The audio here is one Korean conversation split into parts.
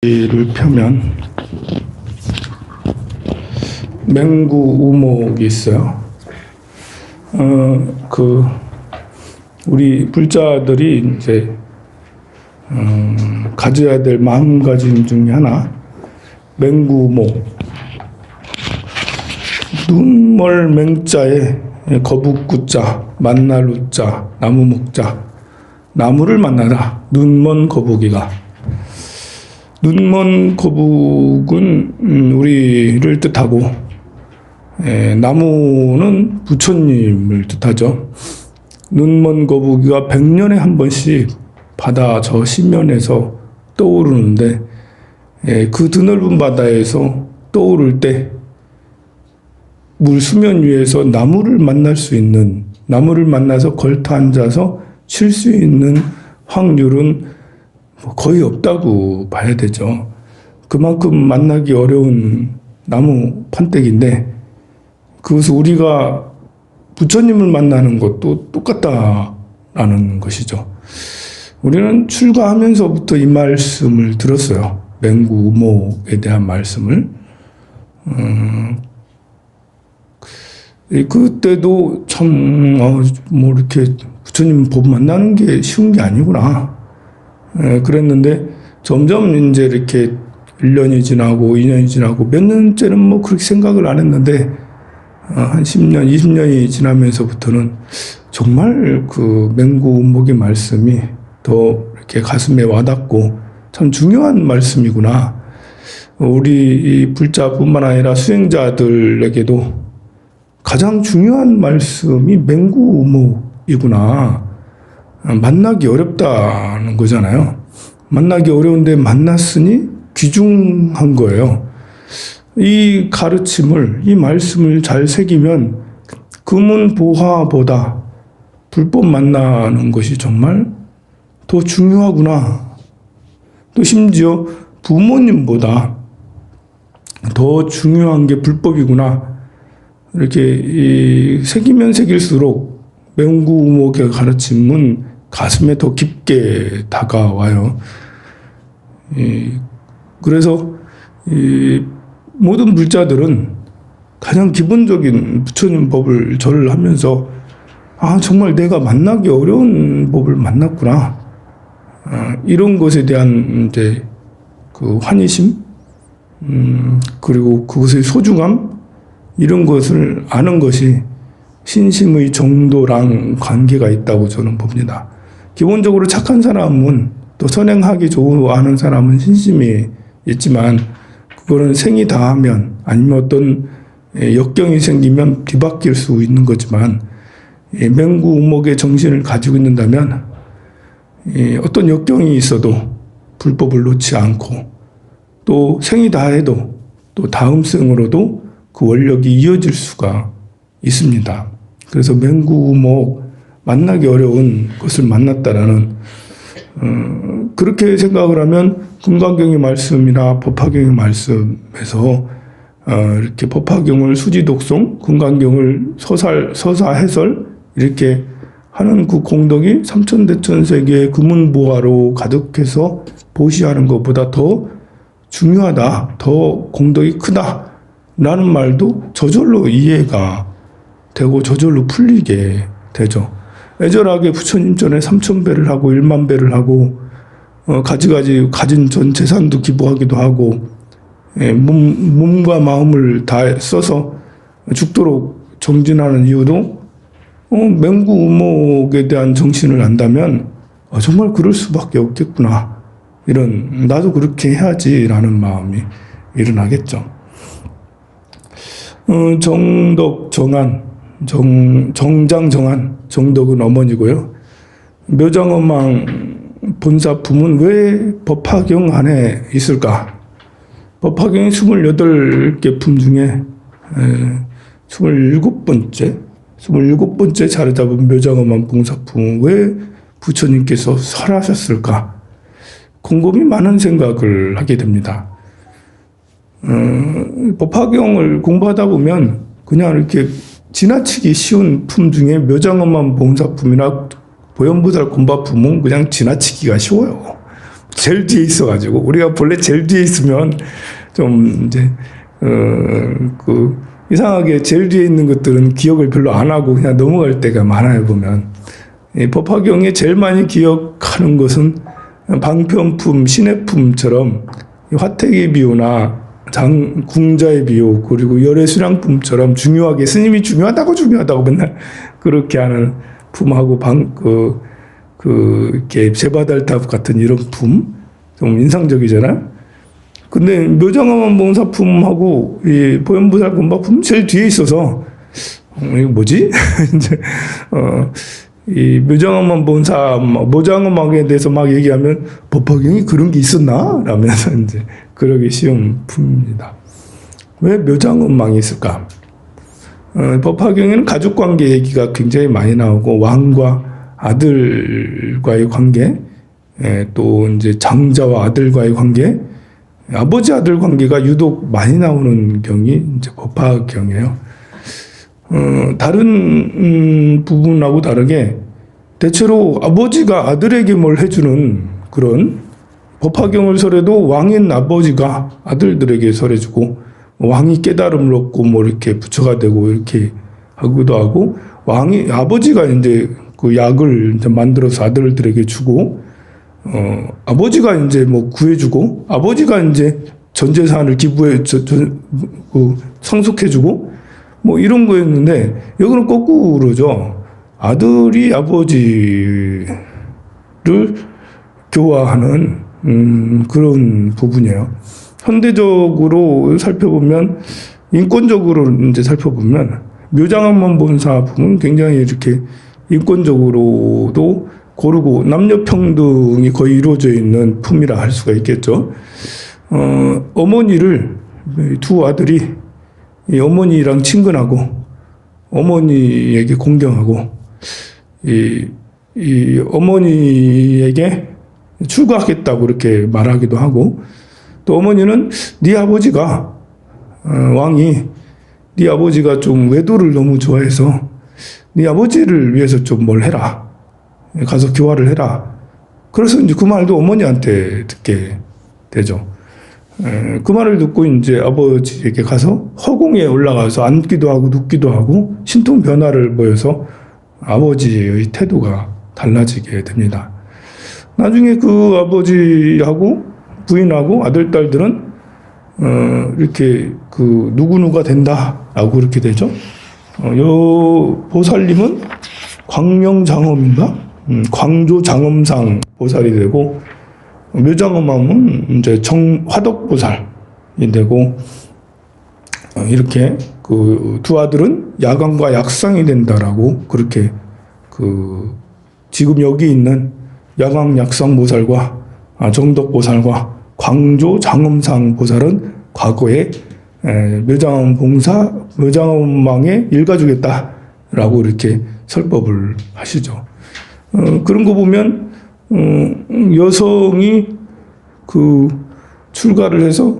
를 펴면 맹구 우목이 있어요. 우리 불자들이 이제 가져야 될 마음가짐 중에 하나, 맹구 우목. 눈멀 맹자에 거북구자, 만날 우자, 나무 목자. 나무를 만나라. 눈먼 거북이가. 눈먼 거북은 우리를 뜻하고, 나무는 부처님을 뜻하죠. 눈먼 거북이가 100년에 한 번씩 바다 저 신면에서 떠오르는데, 그 드넓은 바다에서 떠오를 때 물 수면 위에서 나무를 만날 수 있는, 나무를 만나서 걸터 앉아서 쉴 수 있는 확률은 거의 없다고 봐야 되죠. 그만큼 만나기 어려운 나무 판때기인데, 그것을 우리가 부처님을 만나는 것도 똑같다라는 것이죠. 우리는 출가하면서부터 이 말씀을 들었어요. 맹구 우목에 대한 말씀을. 그때도 참 이렇게 부처님 법 만나는 게 쉬운 게 아니구나. 그랬는데 점점 이제 이렇게 1년이 지나고 2년이 지나고 몇 년째는 그렇게 생각을 안 했는데, 한 10년, 20년이 지나면서부터는 정말 그 맹구 우목의 말씀이 더 이렇게 가슴에 와닿고 참 중요한 말씀이구나. 우리 이 불자뿐만 아니라 수행자들에게도 가장 중요한 말씀이 맹구 우목이구나. 만나기 어렵다는 거잖아요. 만나기 어려운데 만났으니 귀중한 거예요. 이 가르침을, 이 말씀을 잘 새기면 금은보화보다 불법 만나는 것이 정말 더 중요하구나. 또 심지어 부모님보다 더 중요한 게 불법이구나. 이렇게 새기면 새길수록 맹구 우목의 가르침은 가슴에 더 깊게 다가와요. 그래서 모든 불자들은 가장 기본적인 부처님 법을 절을 하면서, 정말 내가 만나기 어려운 법을 만났구나. 이런 것에 대한 이제 그 환희심, 그리고 그것의 소중함, 이런 것을 아는 것이 신심의 정도랑 관계가 있다고 저는 봅니다. 기본적으로 착한 사람은, 또 선행하기 좋아하는 사람은 신심이 있지만, 그거는 생이 다하면, 아니면 어떤 역경이 생기면 뒤바뀔 수 있는 거지만, 맹구 우목의 정신을 가지고 있는다면 어떤 역경이 있어도 불법을 놓지 않고, 또 생이 다해도 또 다음 생으로도 그 원력이 이어질 수가 있습니다. 그래서 맹구 우목, 만나기 어려운 것을 만났다라는, 그렇게 생각을 하면 금강경의 말씀이나 법화경의 말씀에서 이렇게 법화경을 수지독송, 금강경을 서사 해설 이렇게 하는 그 공덕이 삼천대천세계의 금은보화로 가득해서 보시하는 것보다 더 중요하다, 더 공덕이 크다 라는 말도 저절로 이해가 되고 저절로 풀리게 되죠. 애절하게 부처님 전에 3,000배를 하고 10,000배를 하고, 가진 전 재산도 기부하기도 하고, 몸과 마음을 다 써서 죽도록 정진하는 이유도 맹구 우목에 대한 정신을 안다면 정말 그럴 수밖에 없겠구나. 이런, 나도 그렇게 해야지라는 마음이 일어나겠죠. 정덕 정한, 정장 정한, 정덕은 어머니고요. 묘장어망 본사품은 왜 법화경 안에 있을까? 법화경이 28개 품 중에 27번째 자리 잡은 묘장어망 본사품은 왜 부처님께서 설하셨을까? 곰곰이 많은 생각을 하게 됩니다. 법화경을 공부하다 보면 그냥 이렇게 지나치기 쉬운 품 중에 묘장엄만 봉사품이나 보현보살 곤바품은 그냥 지나치기가 쉬워요. 제일 뒤에 있어가지고 우리가 본래 제일 뒤에 있으면 좀 이제 이상하게 제일 뒤에 있는 것들은 기억을 별로 안 하고 그냥 넘어갈 때가 많아요. 보면 이 법화경에 제일 많이 기억하는 것은 방편품, 신해품처럼 화택의 비유나 궁자의 비유 그리고 열애수량품처럼 중요하게 스님이 중요하다고 맨날 그렇게 하는 품하고 이렇게 제바달탑 같은 이런 품 좀 인상적이잖아요. 근데 묘장엄한봉사품하고 이 보현보살 금박품 제일 뒤에 있어서 이거 뭐지? 이제 이 묘장엄한에 대해서 막 얘기하면 법화경이 그런 게 있었나? 라면서 이제 그러기 쉬운 품입니다. 왜 묘장엄망이 있을까? 법화경에는 가족관계 얘기가 굉장히 많이 나오고 왕과 아들과의 관계, 또 이제 장자와 아들과의 관계, 아버지 아들 관계가 유독 많이 나오는 경이 이제 법화경이에요. 다른 부분하고 다르게 대체로 아버지가 아들에게 뭘 해주는 그런 법화경을 설해도 왕인 아버지가 아들들에게 설해주고 왕이 깨달음을 얻고 뭐 이렇게 부처가 되고 이렇게 하기도 하고 아버지가 이제 그 약을 이제 만들어서 아들들에게 주고 아버지가 이제 뭐 구해주고 아버지가 이제 전 재산을 상속해주고 뭐 이런 거였는데 여기는 거꾸로죠. 아들이 아버지를 교화하는 그런 부분이에요. 현대적으로 살펴보면 인권적으로 이제 살펴보면 묘장엄한 부분 굉장히 이렇게 인권적으로도 고르고 남녀 평등이 거의 이루어져 있는 품이라 할 수가 있겠죠. 어머니를 두 아들이 이 어머니랑 친근하고 어머니에게 공경하고 이 어머니에게 출가하겠다고 이렇게 말하기도 하고 또 어머니는 네 아버지가 왕이 네 아버지가 좀 외도를 너무 좋아해서 네 아버지를 위해서 좀 뭘 해라. 가서 교화를 해라. 그래서 이제 그 말도 어머니한테 듣게 되죠. 그 말을 듣고 이제 아버지에게 가서 허공에 올라가서 앉기도 하고 눕기도 하고 신통 변화를 보여서 아버지의 태도가 달라지게 됩니다. 나중에 그 아버지하고 부인하고 아들, 딸들은 이렇게 그 누구누가 된다라고 그렇게 되죠. 요 보살님은 광명장엄인가? 광조장엄상 보살이 되고 묘장엄함은 이제 화덕보살이 되고 이렇게 그 두 아들은 야광과 약상이 된다라고 그렇게 그 지금 여기 있는 야광 약상 보살과 정덕보살과 광조장엄상 보살은 과거에 묘장엄망에 일가주겠다라고 이렇게 설법을 하시죠. 그런 거 보면 여성이 그 출가를 해서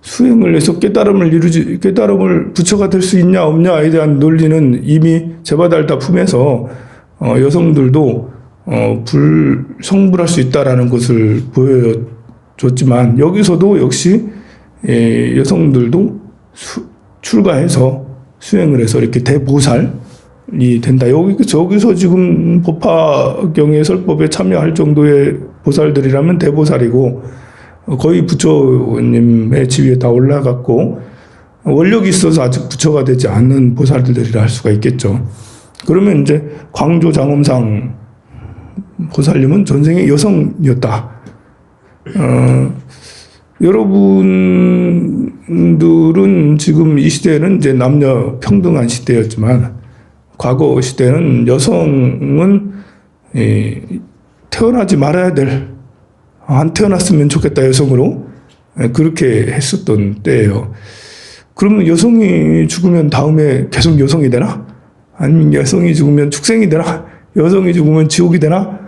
수행을 해서 깨달음을 부처가 될 수 있냐 없냐에 대한 논리는 이미 제바달타 품에서 여성들도 성불할 수 있다라는 것을 보여줬지만 여기서도 역시 여성들도 출가해서 수행을 해서 이렇게 대보살이 된다. 여기서 지금 법화경의 설법에 참여할 정도의 보살들이라면 대보살이고 거의 부처님의 지위에 다 올라갔고 원력이 있어서 아직 부처가 되지 않는 보살들이라 할 수가 있겠죠. 그러면 이제 광조장엄상 보살님은 전생에 여성이었다. 여러분들은 지금 이 시대는 이제 남녀 평등한 시대였지만 과거 시대는 여성은 태어나지 말아야 안 태어났으면 좋겠다 여성으로 그렇게 했었던 때예요. 그러면 여성이 죽으면 다음에 계속 여성이 되나? 아니면 여성이 죽으면 축생이 되나? 여성이 죽으면 지옥이 되나?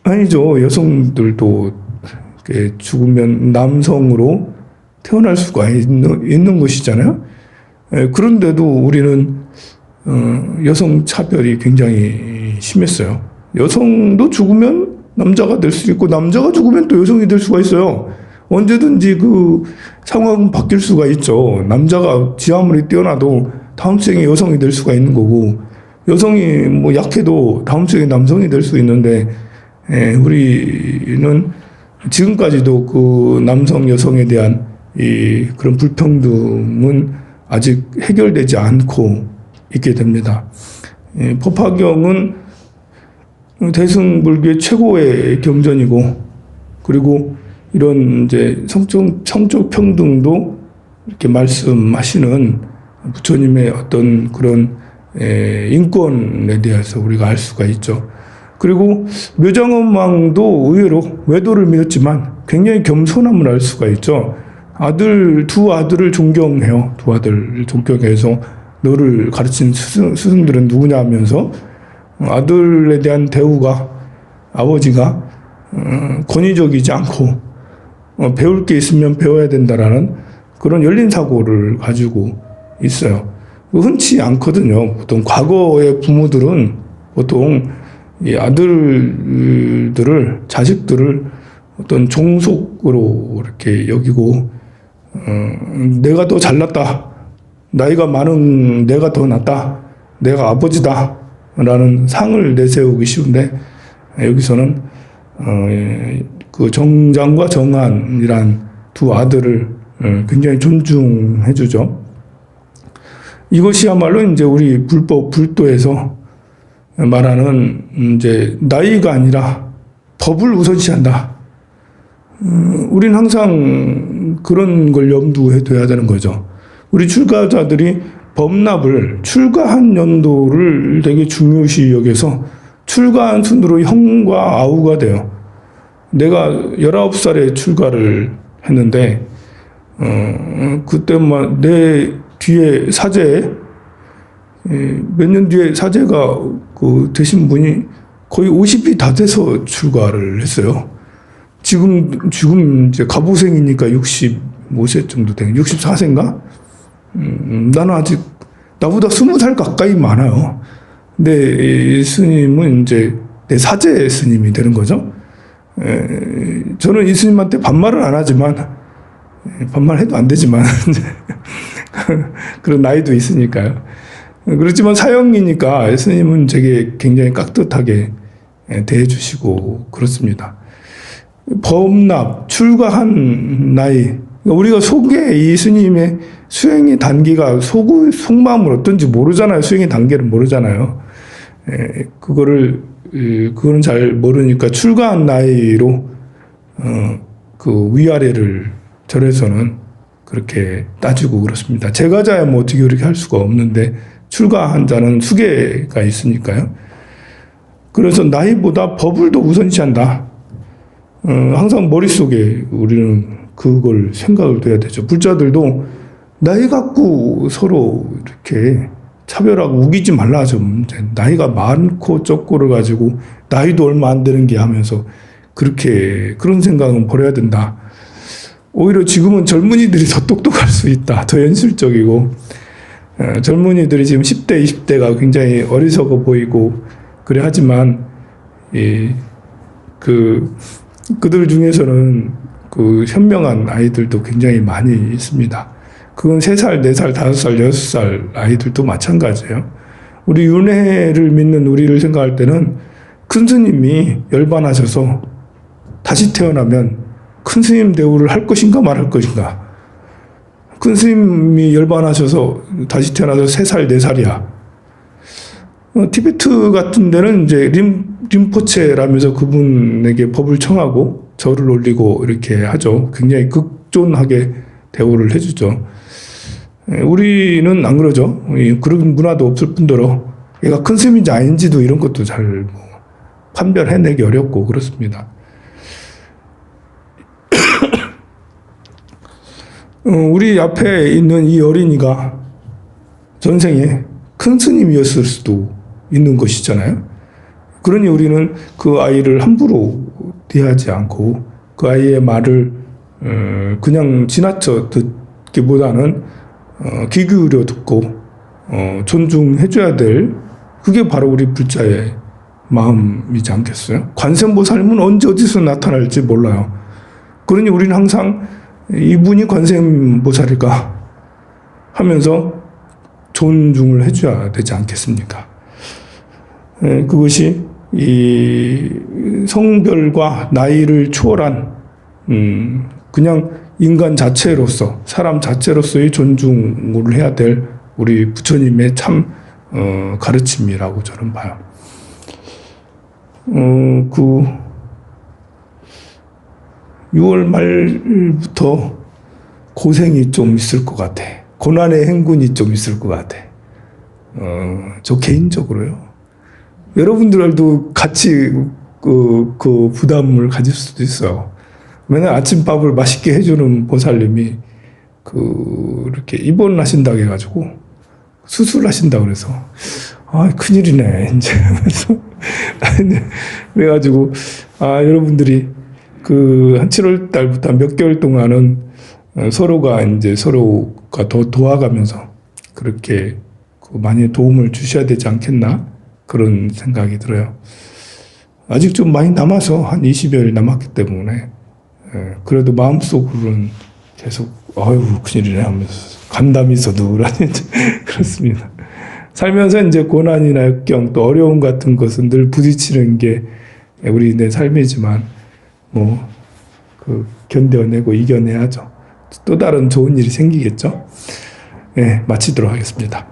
아니죠. 여성들도 죽으면 남성으로 태어날 수가 있는 것이잖아요. 그런데도 우리는 여성 차별이 굉장히 심했어요. 여성도 죽으면 남자가 될 수 있고, 남자가 죽으면 또 여성이 될 수가 있어요. 언제든지 그 상황은 바뀔 수가 있죠. 남자가 지 아무리 뛰어나도 다음 생에 여성이 될 수가 있는 거고, 여성이 뭐 약해도 다음 생에 남성이 될 수 있는데, 우리는 지금까지도 그 남성 여성에 대한 이 그런 불평등은 아직 해결되지 않고 있게 됩니다. 법화경은 대승불교의 최고의 경전이고, 그리고 이런 이제 성적 평등도 이렇게 말씀하시는 부처님의 어떤 그런 인권에 대해서 우리가 알 수가 있죠. 그리고 묘장원 왕도 의외로 외도를 믿었지만 굉장히 겸손함을 알 수가 있죠. 두 아들을 존경해요. 두 아들 존경해서 너를 가르친 스승들은 누구냐 하면서 아들에 대한 대우가 아버지가 권위적이지 않고 배울 게 있으면 배워야 된다라는 그런 열린 사고를 가지고 있어요. 흔치 않거든요. 보통 과거의 부모들은 보통 이 아들들을, 자식들을 어떤 종속으로 이렇게 여기고, 내가 더 잘났다, 나이가 많은 내가 더 낫다, 내가 아버지다 라는 상을 내세우기 쉬운데, 여기서는 그 정장과 정한이란 두 아들을 굉장히 존중해 주죠. 이것이야말로 이제 우리 불도에서 말하는 이제 나이가 아니라 법을 우선시한다. 우린 항상 그런 걸 염두에 둬야 되는 거죠. 우리 출가자들이 법납을 출가한 연도를 되게 중요시 여겨서 출가한 순으로 형과 아우가 돼요. 내가 19살에 출가를 했는데 그때 내 뒤에 사제 몇 년 뒤에 사제가 그 되신 분이 거의 50이 다 돼서 출가를 했어요. 지금 이제 가보생이니까 65세 정도 된 64세인가? 나는 아직 나보다 20살 가까이 많아요. 근데 이 스님은 이제 내 사제 스님이 되는 거죠. 저는 이 스님한테 반말을 안 하지만 반말해도 안 되지만 그런 나이도 있으니까요. 그렇지만 사형이니까 스님은 되게 굉장히 깍듯하게 대해주시고 그렇습니다. 법납, 출가한 나이, 우리가 속에 이 스님의 수행의 단계가 속마음은 어떤지 모르잖아요. 수행의 단계를 모르잖아요. 그거는 잘 모르니까 출가한 나이로 그 위아래를 절에서는 그렇게 따지고 그렇습니다. 제가자야 뭐 어떻게 그렇게 할 수가 없는데 출가한 자는 수계가 있으니까요. 그래서 나이보다 법을 더 우선시한다. 항상 머릿속에 우리는 그걸 생각을 둬야 되죠. 불자들도 나이 갖고 서로 이렇게 차별하고 우기지 말라 좀. 나이가 많고 적고를 가지고 나이도 얼마 안 되는 게 하면서 그런 생각은 버려야 된다. 오히려 지금은 젊은이들이 더 똑똑할 수 있다. 더 현실적이고 젊은이들이 지금 10대, 20대가 굉장히 어리석어 보이고 그래 하지만 그들 중에서는 그 현명한 아이들도 굉장히 많이 있습니다. 그건 3살, 4살, 5살, 6살 아이들도 마찬가지예요. 우리 윤회를 믿는 우리를 생각할 때는 큰 스님이 열반하셔서 다시 태어나면 큰 스님 대우를 할 것인가 말할 것인가. 큰 스님이 열반하셔서 다시 태어나서 3살, 4살이야. 티베트 같은 데는 이제 림포체라면서 그분에게 법을 청하고 절을 올리고 이렇게 하죠. 굉장히 극존하게 대우를 해주죠. 우리는 안 그러죠. 그런 문화도 없을 뿐더러 얘가 큰 스님인지 아닌지도 이런 것도 잘 판별해내기 어렵고 그렇습니다. 우리 앞에 있는 이 어린이가 전생에 큰 스님이었을 수도 있는 것이잖아요. 그러니 우리는 그 아이를 함부로 대하지 않고 그 아이의 말을 그냥 지나쳐 듣기보다는 귀 기울여 듣고 존중해줘야 될 그게 바로 우리 불자의 마음이지 않겠어요? 관세음보살님은 언제 어디서 나타날지 몰라요. 그러니 우리는 항상 이분이 관세음보살일까 하면서 존중을 해줘야 되지 않겠습니까? 그것이 이 성별과 나이를 초월한 그냥 인간 자체로서 사람 자체로서의 존중을 해야 될 우리 부처님의 참 가르침이라고 저는 봐요. 그 6월 말부터 고생이 좀 있을 것 같아. 고난의 행군이 좀 있을 것 같아. 저 개인적으로요. 여러분들도 같이 그 부담을 가질 수도 있어요. 맨날 아침밥을 맛있게 해주는 보살님이 이렇게 입원하신다고 해가지고 수술하신다고 그래서 큰일이네 이제 하면서 그래가지고 여러분들이 한 7월 달부터 몇 개월 동안은 서로가 더 도와가면서 그렇게 많이 도움을 주셔야 되지 않겠나 그런 생각이 들어요. 아직 좀 많이 남아서 한 20여일 남았기 때문에 그래도 마음속으로는 계속 큰일이네 하면서 간담이 있어도 그렇습니다. 살면서 이제 고난이나 역경 또 어려움 같은 것은 늘 부딪히는 게 우리 내 삶이지만 견뎌내고 이겨내야죠. 또 다른 좋은 일이 생기겠죠. 마치도록 하겠습니다.